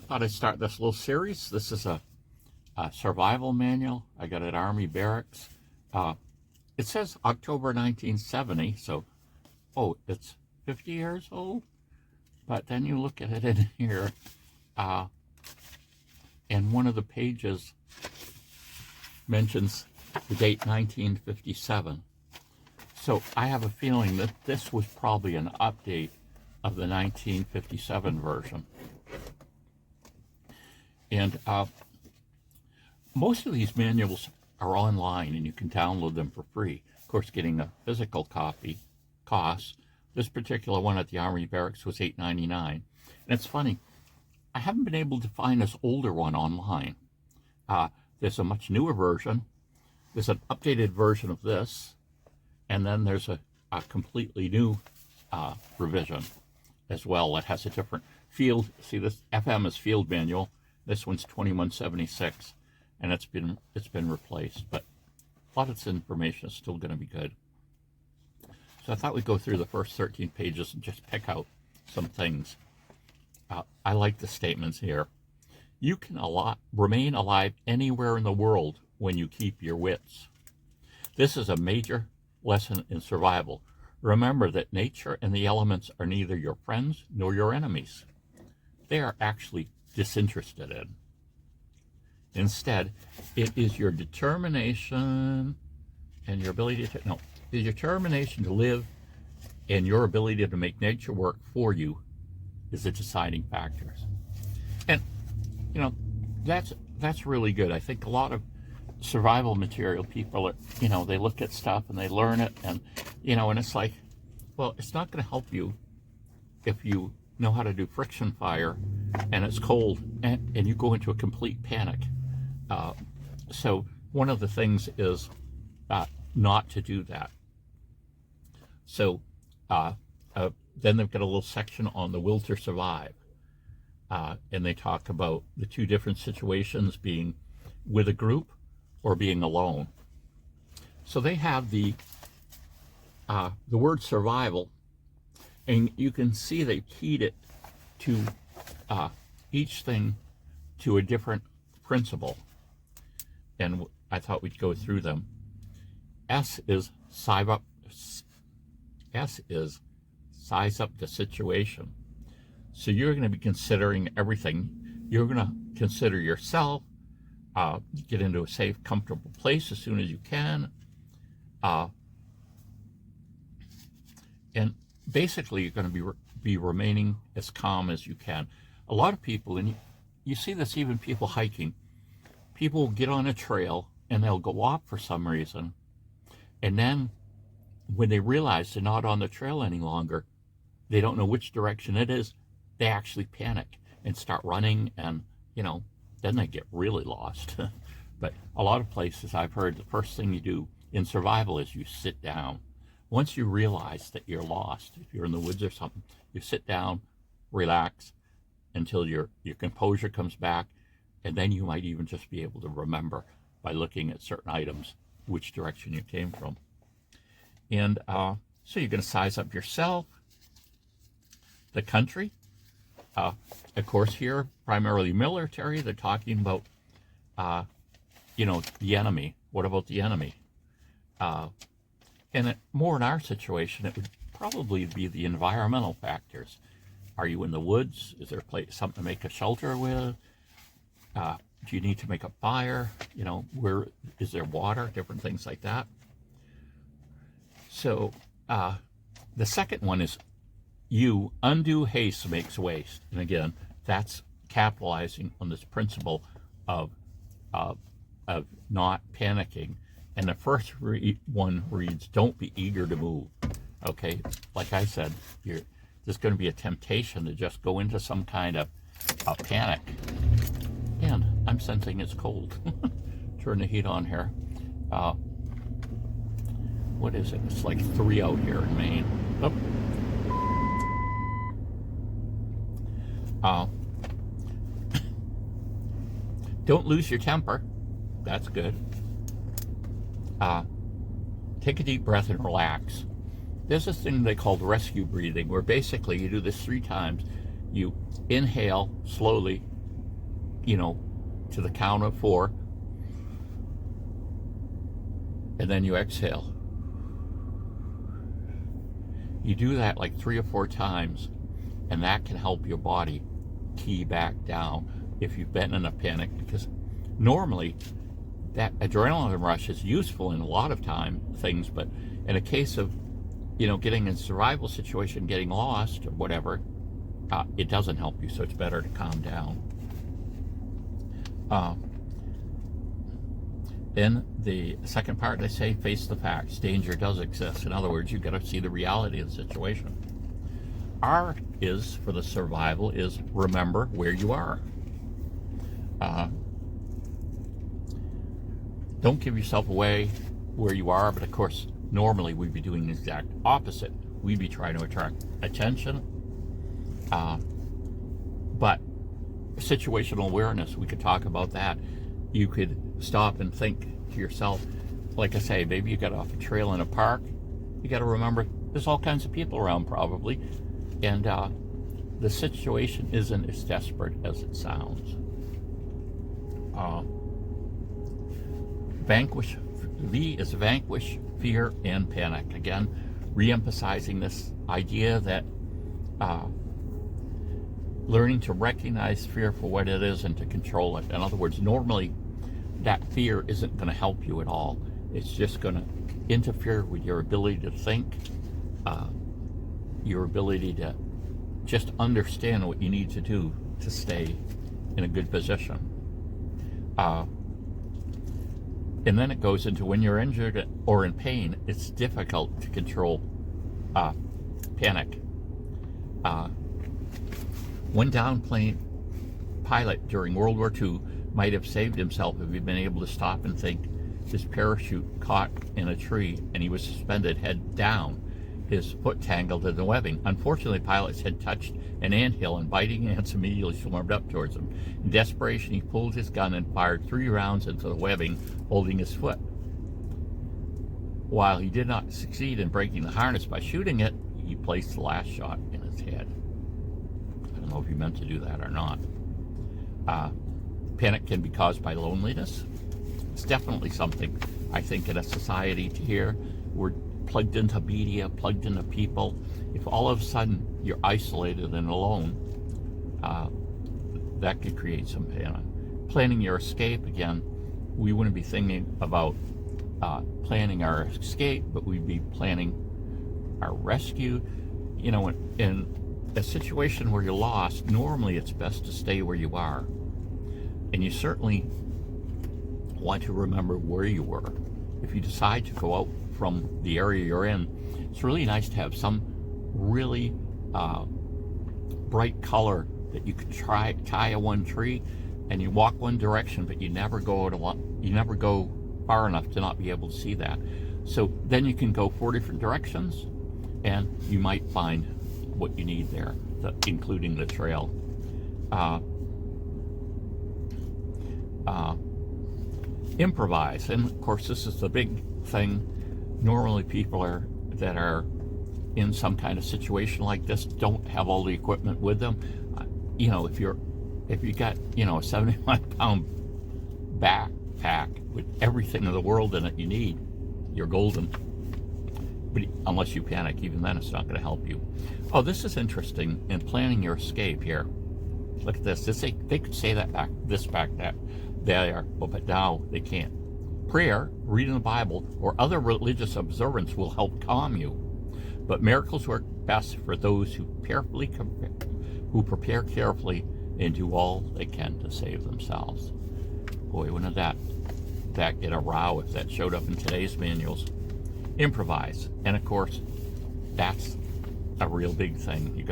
Thought I'd start this little series. This is a survival manual I got at Army Barracks. Uh, it says October 1970, so, it's 50 years old? But then you look at it in here, and one of the pages mentions the date 1957. So I have a feeling that this was probably an update of the 1957 version. And most of these manuals are online and you can download them for free. Of course, getting a physical copy costs. This particular one at the Army Barracks was $8.99. And it's funny, I haven't been able to find this older one online. There's a much newer version. There's an updated version of this. And then there's a completely new revision as well that has a different field. See, this FM is field manual. This one's 2176, and it's been replaced, but a lot of this information is still going to be good. So I thought we'd go through the first 13 pages and just pick out some things. I like the statements here. You can remain alive anywhere in the world when you keep your wits. This is a major lesson in survival. Remember that nature and the elements are neither your friends nor your enemies. They are actually disinterested in. Instead, it is your determination and your ability to, your determination to live and your ability to make nature work for you is the deciding factors. And, that's really good. I think a lot of survival material people are, they look at stuff and they learn it and, and it's like, well, it's not going to help you if you know how to do friction fire and it's cold and you go into a complete panic. So one of the things is not to do that. So then they've got a little section on the will to survive. And they talk about the two different situations, being with a group or being alone. So they have the word survival, and you can see they keyed it to each thing to a different principle. And I thought we'd go through them. S is size up the situation. So you're going to be considering everything. You're going to consider yourself, get into a safe, comfortable place as soon as you can. And basically, you're going to be remaining as calm as you can. A lot of people, and you see this even people hiking, people will get on a trail and they'll go off for some reason. And then when they realize they're not on the trail any longer, they don't know which direction it is, they actually panic and start running, and, then they get really lost. But a lot of places I've heard the first thing you do in survival is you sit down. Once you realize that you're lost, if you're in the woods or something, you sit down, relax until your composure comes back, and then you might even just be able to remember by looking at certain items which direction you came from. And so you're going to size up yourself, the country. Of course, here, primarily military, they're talking about, the enemy. What about the enemy? And more in our situation, it would probably be the environmental factors. Are you in the woods? Is there something to make a shelter with? Do you need to make a fire? Where is there water? Different things like that. So the second one is undue haste makes waste. And again, that's capitalizing on this principle of not panicking. And the first one reads, don't be eager to move. Okay, like I said, there's going to be a temptation to just go into some kind of panic. And I'm sensing it's cold. Turn the heat on here. What is it? It's like 3 out here in Maine. Don't lose your temper. That's good. Take a deep breath and relax. There's this thing they call rescue breathing, where basically you do this 3 times. You inhale slowly, to the count of 4, and then you exhale. You do that like 3 or 4 times, and that can help your body key back down if you've been in a panic, because normally that adrenaline rush is useful in a lot of things, but in a case of getting in a survival situation, getting lost or whatever, it doesn't help you. So it's better to calm down. In the second part, they say face the facts. Danger does exist. In other words, you've got to see the reality of the situation. R is for the survival is remember where you are. Don't give yourself away where you are, but of course, normally we'd be doing the exact opposite. We'd be trying to attract attention. But situational awareness, we could talk about that. You could stop and think to yourself, like I say, maybe you got off a trail in a park. You got to remember there's all kinds of people around probably, and the situation isn't as desperate as it sounds. V is vanquish fear and panic. Again, re-emphasizing this idea that learning to recognize fear for what it is and to control it. In other words, normally that fear isn't going to help you at all. It's just going to interfere with your ability to think, your ability to just understand what you need to do to stay in a good position. And then it goes into when you're injured or in pain, it's difficult to control panic. One downplane pilot during World War II might have saved himself if he'd been able to stop and think. His parachute caught in a tree and he was suspended head down. His foot tangled in the webbing. Unfortunately, pilots had touched an anthill and biting ants immediately swarmed up towards him. In desperation, he pulled his gun and fired 3 rounds into the webbing, holding his foot. While he did not succeed in breaking the harness by shooting it, he placed the last shot in his head. I don't know if he meant to do that or not. Panic can be caused by loneliness. It's definitely something, I think, in a society here. We're plugged into media, plugged into people. If all of a sudden you're isolated and alone, that could create some panic. Planning your escape, again, we wouldn't be thinking about planning our escape, but we'd be planning our rescue. In a situation where you're lost, normally it's best to stay where you are. And you certainly want to remember where you were. If you decide to go out from the area you're in, it's really nice to have some really bright color that you could tie a one tree, and you walk one direction, but you never go far enough to not be able to see that. So then you can go 4 different directions, and you might find what you need there, including the trail. Improvise, and of course this is the big thing. Normally people that are in some kind of situation like this don't have all the equipment with them. If you got a 75-pound backpack with everything in the world in it you need, you're golden. But unless you panic, even then it's not going to help you. Oh, this is interesting in planning your escape here. Look at this. They could say that back there, but now they can't. Prayer, reading the Bible, or other religious observance will help calm you. But miracles work best for those who prepare carefully and do all they can to save themselves. Boy, wouldn't that get a row if that showed up in today's manuals. Improvise. And of course, that's a real big thing. You're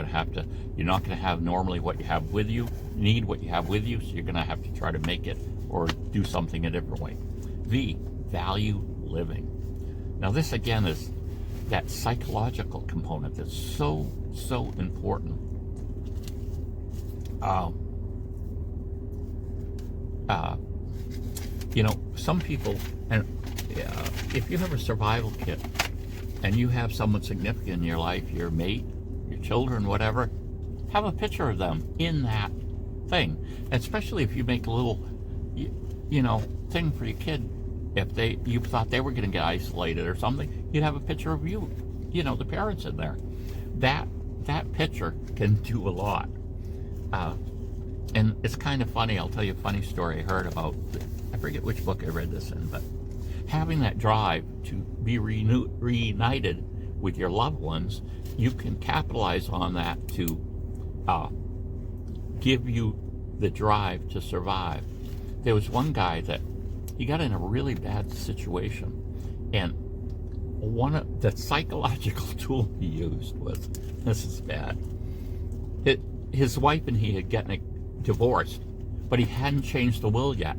not going to have normally what you have with you, need what you have with you, so you're going to have to try to make it or do something a different way. V, value living. Now this again is that psychological component that's so important. Some people, and if you have a survival kit and you have someone significant in your life, your mate, your children, whatever, have a picture of them in that thing, especially if you make a little, thing for your kid. If you thought they were going to get isolated or something, you'd have a picture of you, the parents in there. That picture can do a lot. And it's kind of funny. I'll tell you a funny story I heard about. I forget which book I read this in, but having that drive to be reunited with your loved ones, you can capitalize on that to give you the drive to survive. There was one guy that he got in a really bad situation, and one of the psychological tool he used was, this is bad, his wife and he had gotten divorced, but he hadn't changed the will yet,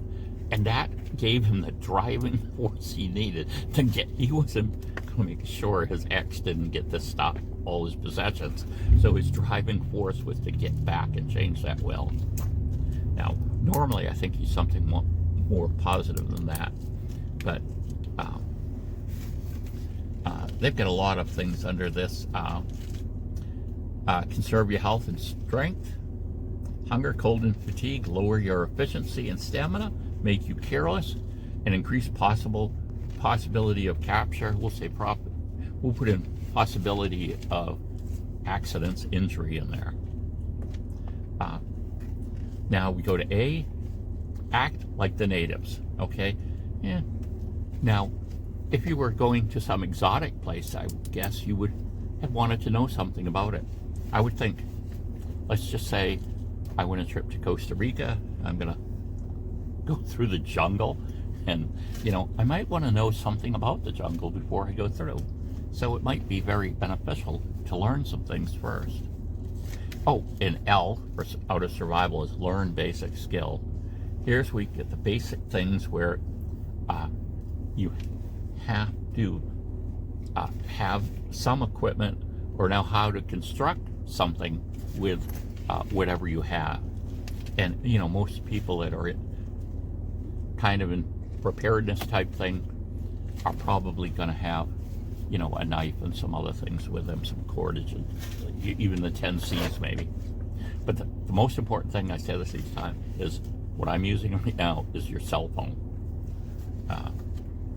and that gave him the driving force he needed to get. He wasn't going to make sure his ex didn't get this stuff, all his possessions, so his driving force was to get back and change that will. Now, normally I think he's something more positive than that, but they've got a lot of things under this. Conserve your health and strength. Hunger, cold, and fatigue lower your efficiency and stamina, make you careless, and increase possibility of capture. We'll put in possibility of accidents, injury in there. Now we go to A, act like the natives, okay? Yeah. Now, if you were going to some exotic place, I guess you would have wanted to know something about it. I would think, let's just say I went a trip to Costa Rica. I'm going to go through the jungle, and, I might want to know something about the jungle before I go through. So it might be very beneficial to learn some things first. Oh, and L, for out of survival, is learn basic skill. Here's where you get the basic things where you have to have some equipment or know how to construct something with whatever you have. And, most people that are kind of in preparedness type thing are probably going to have, a knife and some other things with them, some cordage, and even the 10 C's maybe. But the most important thing, I say this each time, is what I'm using right now is your cell phone.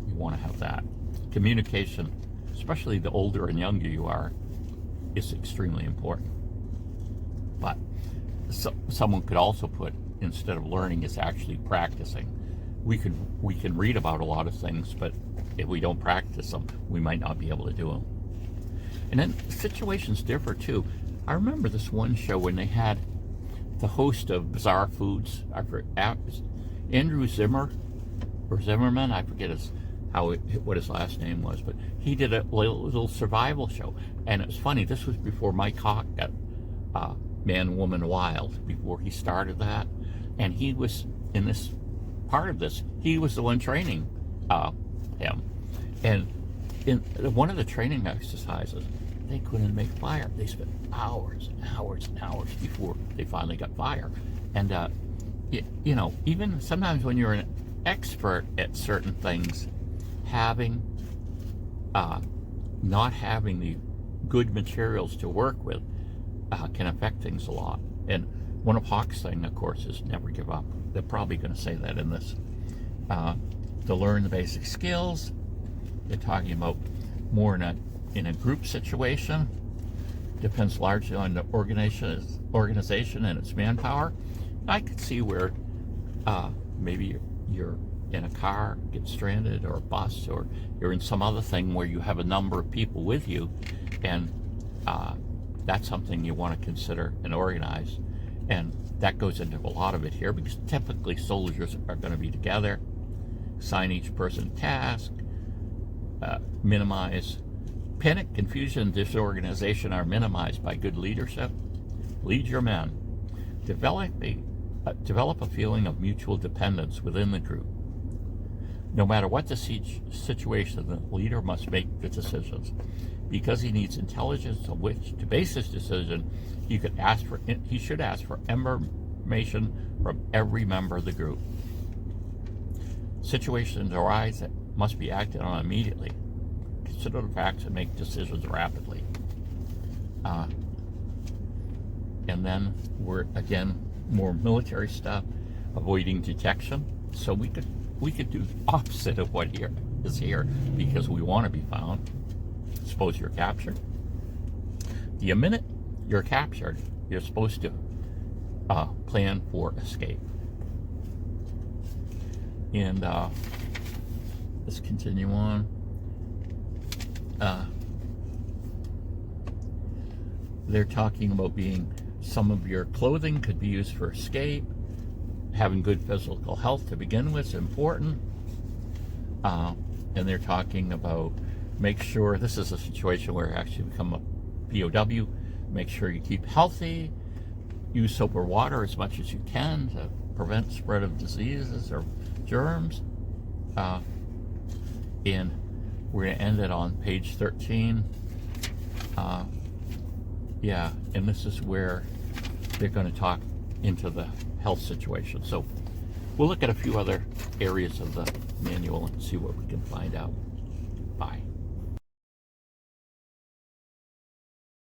You want to have that. Communication, especially the older and younger you are, is extremely important. But someone could also put, instead of learning, is actually practicing. We can read about a lot of things, but if we don't practice them, we might not be able to do them. And then situations differ too. I remember this one show when they had the host of Bizarre Foods, Andrew Zimmerman, I forget what his last name was, but he did a little survival show. And it was funny, this was before Mike Hawk got Man, Woman, Wild, before he started that. And he was in this part of this, he was the one training him. And in one of the training exercises, they couldn't make fire. They spent hours and hours and hours before they finally got fire. And, even sometimes when you're an expert at certain things, not having the good materials to work with can affect things a lot. And one of Hawk's thing, of course, is never give up. They're probably going to say that in this. To learn the basic skills, they're talking about more in a group situation. Depends largely on the organization and its manpower. I could see where maybe you're in a car, get stranded, or a bus, or you're in some other thing where you have a number of people with you, and that's something you want to consider and organize. And that goes into a lot of it here, because typically soldiers are going to be together. Assign each person a task. Minimize panic, confusion, and disorganization are minimized by good leadership. Lead your men. Develop a feeling of mutual dependence within the group. No matter what the situation, the leader must make the decisions. Because he needs intelligence on which to base his decision, he should ask for information from every member of the group. Situations arise that must be acted on immediately. Consider the facts and make decisions rapidly. And then we're again more military stuff, avoiding detection. So we could do the opposite of what here is here, because we want to be found. Suppose you're captured. The minute you're captured, you're supposed to plan for escape. And let's continue on. They're talking about some of your clothing could be used for escape. Having good physical health to begin with is important. And they're talking about make sure this is a situation where you actually become a POW. Make sure you keep healthy. Use soap or water as much as you can to prevent spread of diseases or germs. And we're going to end it on page 13. Yeah, and this is where they're going to talk into the health situation. So we'll look at a few other areas of the manual and see what we can find out.